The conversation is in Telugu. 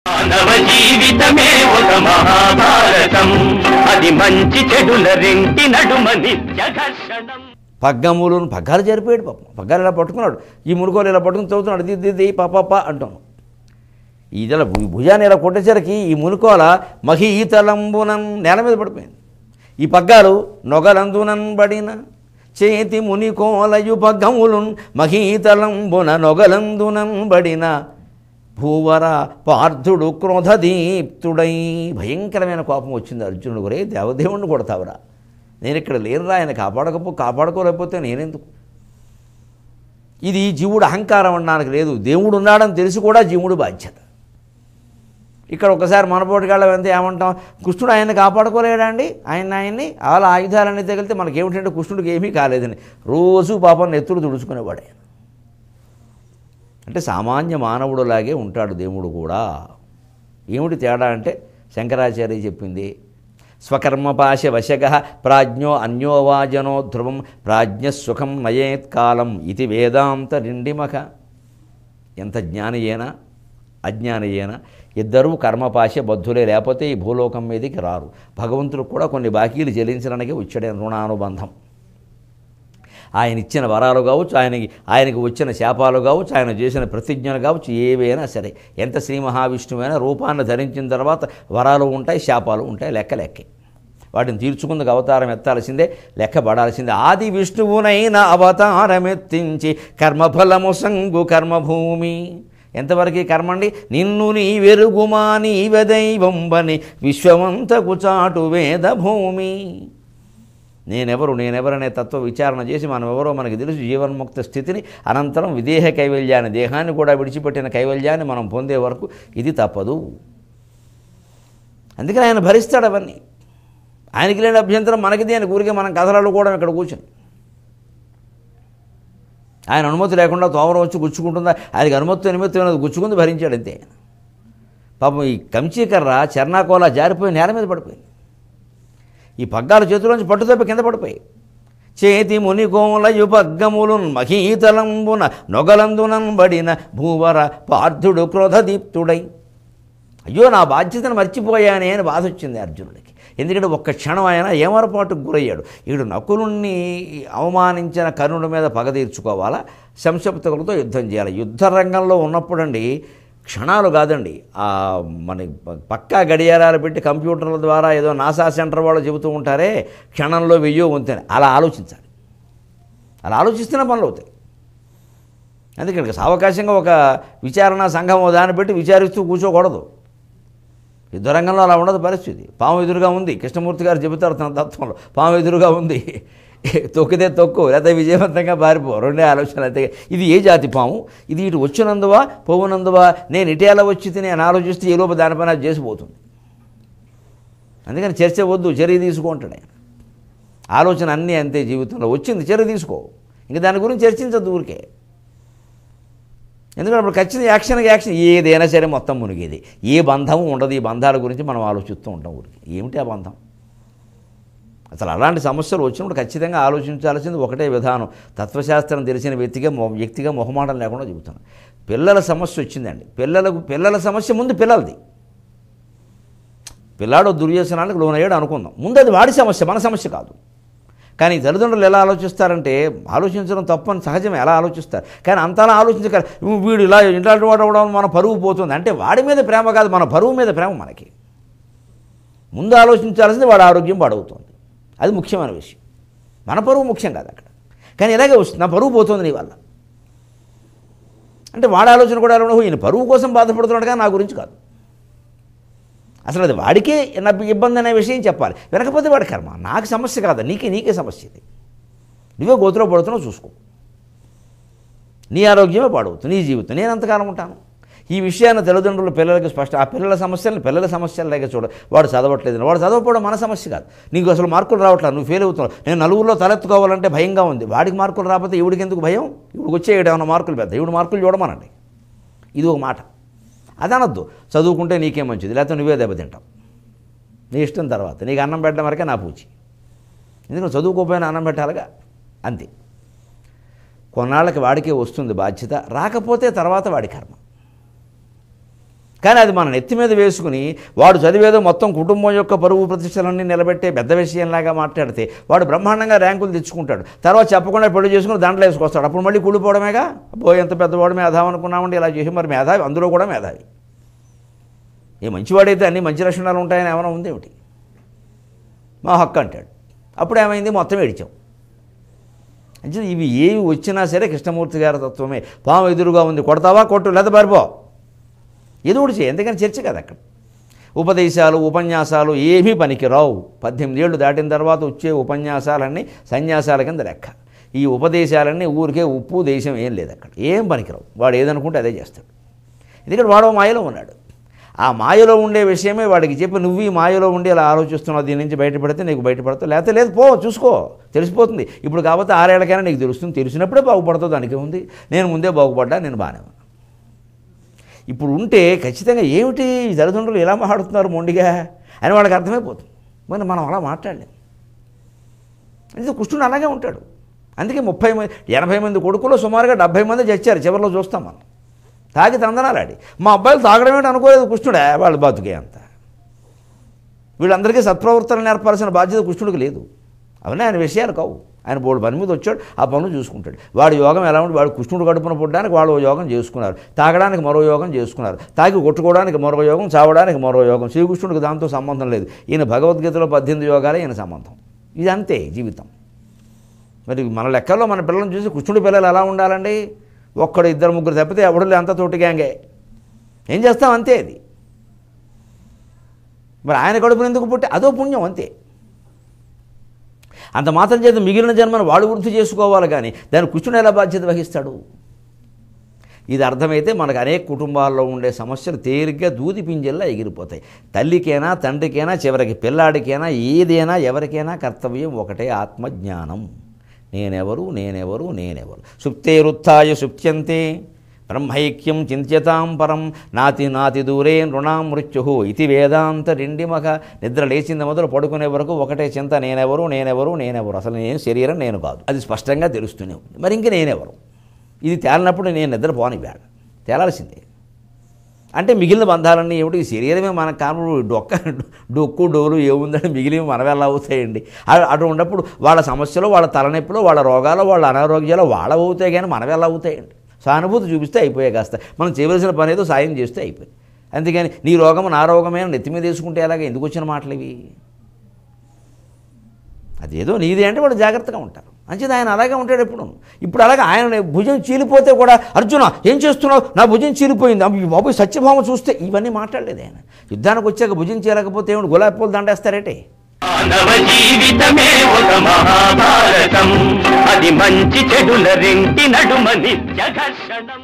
మానవ జీవితమే ఒక మహాభారతం, అది మంచి చెడుల రెంటి నడుమ నిత్య ఘర్షణం. పగ్గాలు జరిపోయాడు పాపం. పగ్గాలు ఇలా పట్టుకున్నాడు, ఈ మునుగోలు ఇలా పట్టుకుని చదువుతున్నాడు, దిద్ది పాప అంటాం. ఇలా భుజాన్ని ఇలా కొట్టేసరికి ఈ మునుకోల మహీతలంబునన్ నేల మీద పడిపోయింది. ఈ పగ్గాలు నొగలందునన్ బడిన చేతి మునికోలయు పగ్గములున్ మహీతలంబున నొగలందునన్ బడిన భూవర పార్థుడు క్రోధదీప్తుడై. భయంకరమైన కోపం వచ్చింది అర్జునుడు. ఒరే దేవదేవుణ్ణి కొడతావురా, నేను ఇక్కడ లేనురా, ఆయన కాపాడుకోలేకపోతే నేనెందుకు? ఇది జీవుడు అహంకారం అనడానికి లేదు, దేవుడు ఉన్నాడని తెలిసి కూడా జీవుడు బాధ్యత. ఇక్కడ ఒకసారి మనపోటుగాళ్ళ వెంత ఏమంటాం, కృష్ణుడు ఆయన్ని కాపాడుకోలేడండి, ఆయన్ని అలా ఆయుధాలన్నీ తగిలితే మనకేమిటంటే కృష్ణుడికి ఏమీ కాలేదని రోజు పాపం నెత్తులు తుడుచుకునేవాడు ఆయన. అంటే సామాన్య మానవుడులాగే ఉంటాడు దేవుడు కూడా. ఏమిటి తేడా అంటే శంకరాచార్య చెప్పింది, స్వకర్మపాశ వశగ ప్రాజ్ఞో అన్యోవాజనో ధ్రువం ప్రాజ్ఞసుఖం నయేత్కాలం ఇది వేదాంత రిండిమఖ. ఎంత జ్ఞాని అయినా అజ్ఞాని అయినా ఇద్దరూ కర్మపాశ బద్ధులే, లేకపోతే ఈ భూలోకం మీదకి రారు. భగవంతుడు కూడా కొన్ని బాకీలు చెల్లించడానికి వచ్చాడు రుణానుబంధం. ఆయన ఇచ్చిన వరాలు కావచ్చు, ఆయనకి వచ్చిన శాపాలు కావచ్చు, ఆయన చేసిన ప్రతిజ్ఞలు కావచ్చు, ఏవైనా సరే. ఎంత శ్రీ మహావిష్ణువైనా రూపాన్ని ధరించిన తర్వాత వరాలు ఉంటాయి, శాపాలు ఉంటాయి, లెక్కే. వాటిని తీర్చుకుందుకు అవతారం ఎత్తాల్సిందే, లెక్క పడాల్సిందే. ఆది విష్ణువునైనా అవతారమెత్తించి కర్మఫలము సంగు కర్మభూమి. ఎంతవరకు కర్మండి? నిన్ను నీ వెరుగుమా నీవే దైవంబని విశ్వమంతకు చాటు వేద భూమి. నేనెవరనే తత్వ విచారణ చేసి మనం ఎవరో మనకి తెలుసు. జీవన్ముక్త స్థితిని అనంతరం విదేహ కైవల్యాన్ని, దేహాన్ని కూడా విడిచిపెట్టిన కైవల్యాన్ని మనం పొందే వరకు ఇది తప్పదు. అందుకని ఆయన భరిస్తాడు అవన్నీ. ఆయనకి లేని అభ్యంతరం మనకి దేని ఊరికే మనం కథలు కూడా ఇక్కడ కూర్చొని. ఆయన అనుమతి లేకుండా తోమరం వచ్చి గుచ్చుకుంటుందా? ఆయనకి నిమిత్తం గుచ్చుకుంది, భరించాడు అంతే. పాపం ఈ కంచీకర్ర చర్నాకోలా జారిపోయి నేల మీద పడిపోయింది. ఈ పగ్గాల చేతిలోంచి పట్టుదప్పి కింద పడిపోయి. చేతి మునికోలయు పగ్గములున్ మహీతలంబున నొగలందునన్ బడిన భూవర పార్థుడు క్రోధదీప్తుడై. అయ్యో నా బాధ్యతను మర్చిపోయానే అని బాధ వచ్చింది అర్జునుడికి. ఎందుకంటే ఒక్క క్షణం ఆయన ఏమరపాటుకు గురయ్యాడు. ఈడు నకులుణ్ణి అవమానించిన కర్ణుడి మీద పగ తీర్చుకోవాలా, శంశపుత్రులతో యుద్ధం చేయాలి. యుద్ధ రంగంలో ఉన్నప్పుడండి క్షణాలు కాదండి, మన పక్కా గడియారాలు పెట్టి కంప్యూటర్ల ద్వారా ఏదో నాసా సెంటర్ వాళ్ళు చెబుతూ ఉంటారే క్షణంలో 1000 వంతెన, అలా ఆలోచించాలి. అలా ఆలోచిస్తేనే పనులు అవుతాయి. అందుకని సావకాశంగా ఒక విచారణ సంఘం దాన్ని పెట్టి విచారిస్తూ కూర్చోకూడదు. యుద్ధరంగంలో అలా ఉండదు పరిస్థితి. పాము ఎదురుగా ఉంది, కృష్ణమూర్తి గారు చెబుతారు తన తత్వంలో, పాము ఎదురుగా ఉంది, తొక్కితే తొక్కు, లేదా విజయవంతంగా పారిపో, రెండే ఆలోచనలు అయితే. ఇది ఏ జాతి పాము, ఇది ఇటు వచ్చినందువా పోవునందువా, నేను ఇటు ఎలా వచ్చి నేను ఆలోచిస్తే ఈ లోపు దానిపైన చేసిపోతుంది. అందుకని చర్చ వద్దు, చర్య తీసుకుంటాడు ఆయన. ఆలోచన అన్నీ అంతే, జీవితంలో వచ్చింది చర్య తీసుకో, ఇంక దాని గురించి చర్చించద్దు ఊరికే. ఎందుకంటే అప్పుడు ఖచ్చితంగా యాక్షన్ ఏదైనా సరే మొత్తం మునిగేది. ఏ బంధము ఉండదు. ఈ బంధాల గురించి మనం ఆలోచిస్తూ ఉంటాం ఊరికి. ఏమిటి ఆ బంధం? అసలు అలాంటి సమస్యలు వచ్చినప్పుడు ఖచ్చితంగా ఆలోచించాల్సింది ఒకటే విధానం. తత్వశాస్త్రం తెలిసిన వ్యక్తిగా మొహమాటం లేకుండా చెబుతాను. పిల్లల సమస్య వచ్చిందండి. పిల్లల సమస్య ముందు పిల్లలది. పిల్లాడు దుర్వ్యసనాలకు లోనయ్యాడు అనుకుందాం, ముందు అది వాడి సమస్య, మన సమస్య కాదు. కానీ తల్లిదండ్రులు ఎలా ఆలోచిస్తారంటే, ఆలోచించడం తప్పని సహజమే, ఎలా ఆలోచిస్తారు. కానీ అంతలా ఆలోచించగలరు. వీడు ఇలా ఇలాంటి వాడు అవడం మన పరువు పోతుంది అంటే వాడి మీద ప్రేమ కాదు, మన పరువు మీద ప్రేమ మనకి. ముందు ఆలోచించాల్సింది వాడి ఆరోగ్యం పాడవుతుంది, అది ముఖ్యమైన విషయం. మన పరువు ముఖ్యం కాదు అక్కడ. కానీ ఇలాగే వస్తుంది, నా పరువు పోతుంది నీ వల్ల అంటే వాడి ఆలోచన కూడా ఎలా ఉండవు, ఈయన పరువు కోసం బాధపడుతున్నాడు కానీ నా గురించి కాదు. అసలు అది వాడికే ఇబ్బంది అనే విషయం చెప్పాలి. వినకపోతే వాడి కర్మ, నాకు సమస్య కాదు, నీకే సమస్య. ఇది నువ్వే గోతులో పడుతున్నావు, చూసుకో. నీ ఆరోగ్యమే పాడవుతుంది, నీ జీవితం. నేను ఎంతకాలం ఉంటాను? ఈ విషయాన్ని తల్లిదండ్రులు పిల్లలకి ఆ పిల్లల సమస్యలలాగే చూడ. వాడు చదవట్లేదు, వాడు చదవకపోవడం మన సమస్య కాదు. నీకు అసలు మార్కులు రావట్లేదు, నువ్వు ఫెయిల్ అవుతున్నావు, నేను నలుగురిలో తలెత్తుకోవాలంటే భయంగా ఉంది. వాడికి మార్కులు రాకపోతే ఇవిడికి ఎందుకు భయం? ఇవిడికి వచ్చే ఏమైనా మార్కులు పెద్ద, ఇవిడు మార్కులు చూడమనండి. ఇది ఒక మాట. అదనొద్దు. చదువుకుంటే నీకే మంచిది, లేకపోతే నువ్వే దెబ్బతింటావు, నీ ఇష్టం. తర్వాత నీకు అన్నం పెట్టడం వరకే నా పూచి. ఎందుకంటే చదువుకోపోయినా అన్నం పెట్టాలిగా, అంతే. కొన్నాళ్ళకి వాడికే వస్తుంది బాధ్యత, రాకపోతే తర్వాత వాడి కర్మ. కానీ అది మన నెత్తి మీద వేసుకుని వాడు చదివేదో మొత్తం కుటుంబం యొక్క పరువు ప్రతిష్టలన్నీ నిలబెట్టే పెద్ద విషయంలాగా మాట్లాడితే వాడు బ్రహ్మాండంగా ర్యాంకులు తెచ్చుకుంటాడు. తర్వాత చెప్పకుండా పెళ్లి చేసుకుని దాంట్లో వేసుకొస్తాడు. అప్పుడు మళ్ళీ కూలిపోవడమేగా. అబ్బో ఎంత పెద్దవాడు మేధావి అనుకున్నామండి, ఇలా చేసి మరి మేధావి, అందులో కూడా మేధావి. ఏ మంచివాడైతే అన్ని మంచి లక్షణాలు ఉంటాయని ఏమైనా ఉందేమిటి? మా హక్కు అంటాడు. అప్పుడు ఏమైంది, మొత్తం ఏడిచాం. అంటే ఇవి ఏవి వచ్చినా సరే కృష్ణమూర్తి గారి తత్వమే. పాము ఎదురుగా ఉంది, కొడతావా కొట్టు, లేదా పారిపో, ఏదో ఒకటి చేయి. ఎందుకని చర్చ కదా అక్కడ. ఉపదేశాలు ఉపన్యాసాలు ఏమీ పనికిరావు. 18 ఏళ్ళు దాటిన తర్వాత వచ్చే ఉపన్యాసాలన్నీ సన్యాసాల కింద లెక్క. ఈ ఉపదేశాలన్నీ ఊరికే ఉప్పు దేశం ఏం లేదు అక్కడ, ఏం పనికిరావు. వాడు ఏదనుకుంటే అదే చేస్తాడు. ఎందుకంటే వాడు మాయలో ఉన్నాడు. ఆ మాయలో ఉండే విషయమే వాడికి చెప్పి, నువ్వు ఈ మాయలో ఉండి అలా ఆలోచిస్తున్నావు, దీని నుంచి బయటపడితే నీకు బయటపడతావు, లేకపోతే లేదు పో చూసుకో, తెలిసిపోతుంది. ఇప్పుడు కాబట్టి 6 ఏళ్ళకైనా నీకు తెలుస్తుంది, తెలిసినప్పుడే బాగుపడతావు, దానికి ఉంది. నేను ముందే బాగుపడ్డా, నేను బాగానే ఉన్నా. ఇప్పుడు ఉంటే ఖచ్చితంగా ఏమిటి తల్లిదండ్రులు ఎలా మాట్లాడుతున్నారు మొండిగా అని వాళ్ళకి అర్థమైపోతుంది. మరి మనం అలా మాట్లాడలేం. అంటే కృష్ణుడు అలాగే ఉంటాడు. అందుకే 80 మంది కొడుకులో సుమారుగా 70 మంది చచ్చారు. చివరిలో చూస్తాం మనం. తాగి తందనాలాడి. మా అబ్బాయిలు తాగడం ఏంటి అనుకోలేదు కృష్ణుడే, వాళ్ళు బతుకే అంత. వీళ్ళందరికీ సత్ప్రవర్తన నేర్పాల్సిన బాధ్యత కృష్ణుడికి లేదు. అవన్నీ ఆయన విషయాలు కావు. ఆయన బోర్డు పని మీద వచ్చాడు, ఆ పనులు చూసుకుంటాడు. వాడి యోగం ఎలా ఉంటే, వాడు కృష్ణుడు కడుపున పుట్టడానికి వాళ్ళు యోగం చేసుకున్నారు, తాగడానికి మరో యోగం చేసుకున్నారు, తాగి కొట్టుకోవడానికి మరో యోగం, చావడానికి మరో యోగం. శ్రీకృష్ణుడికి దాంతో సంబంధం లేదు. ఈయన భగవద్గీతలో 18 యోగాలే ఈయన సంబంధం. ఇది అంతే జీవితం. మరి మన లెక్కల్లో మన పిల్లలను చూసి కృష్ణుడి పిల్లలు ఎలా ఉండాలండి? ఒక్కడు 2 3 తప్పితే ఎవడు అంతా తోటి గ్యాంగే. ఏం చేస్తాం, అంతే అది. మరి ఆయన కడుపున ఎందుకు పుట్టి, అదో పుణ్యం అంతే. అంత మాత్రం చేత మిగిలిన జన్మను వాడు వృద్ధి చేసుకోవాలి, కానీ దాని కృష్ణుడు ఎలా బాధ్యత వహిస్తాడు? ఇది అర్థమైతే మనకు అనేక కుటుంబాల్లో ఉండే సమస్యలు తేలిగ్గా దూది పింజల్లా ఎగిరిపోతాయి. తల్లికైనా తండ్రికైనా చివరికి పిల్లాడికైనా ఏదైనా ఎవరికైనా కర్తవ్యం ఒకటే, ఆత్మజ్ఞానం. నేనెవరు నేనెవరు నేనెవరు. సుప్తేరుత్థాయ సుప్త్యంతే బ్రహ్మైక్యం చింత్యతాం పరం నాతి నాతి దూరే నృణాం మృత్యు ఇది వేదాంత డిండిమక. నిద్ర లేచింది మొదలు పడుకునే వరకు ఒకటే చింత, నేనెవరు నేనెవరు నేనెవరు. అసలు నేను శరీరం నేను కాదు, అది స్పష్టంగా తెలుస్తూనే ఉంది. మరి ఇంక నేనెవరు, ఇది తేలినప్పుడు నేను నిద్రపోనివాడు, తేలాల్సిందే. అంటే మిగిలిన బంధాలన్నీ ఏమిటి? ఈ శరీరమే మనకు కాను, డొక్కు డోలు ఏముందని మిగిలిన మనవి ఎలా అవుతాయండి? అటు ఉన్నప్పుడు వాళ్ళ సమస్యలు, వాళ్ళ తలనొప్పులు, వాళ్ళ రోగాలు, వాళ్ళ అనారోగ్యాలు వాళ్ళ అవుతాయి, కానీ మనవి ఎలా అవుతాయండి? సానుభూతి చూపిస్తే అయిపోయాయి. కాస్త మనం చేయవలసిన పని ఏదో సాయం చేస్తే అయిపోయి. అంతేగాని నీ రోగము నా రోగమే నెత్తి మీద వేసుకుంటే ఎలాగ? ఎందుకు వచ్చిన మాటలు ఇవి? అదేదో నీదే అంటే వాడు జాగ్రత్తగా ఉంటారు. అంచేది ఆయన అలాగే ఉంటాడు ఎప్పుడు. ఇప్పుడు అలాగే ఆయన భుజం చీలిపోతే కూడా, అర్జున ఏం చేస్తున్నావు, నా భుజం చీలిపోయింది, బాబు సత్యభామ చూస్తే, ఇవన్నీ మాట్లాడలేదు ఆయన. యుద్ధానికి వచ్చాక భుజం చీలకపోతే ఏమిటి, గులాబీ పూలు దండేస్తారేటే? మానవ జీవితమే ఒక మహాభారతం, అది మంచి చెడుల రెంటి నడుమ నిత్య ఘర్షణం.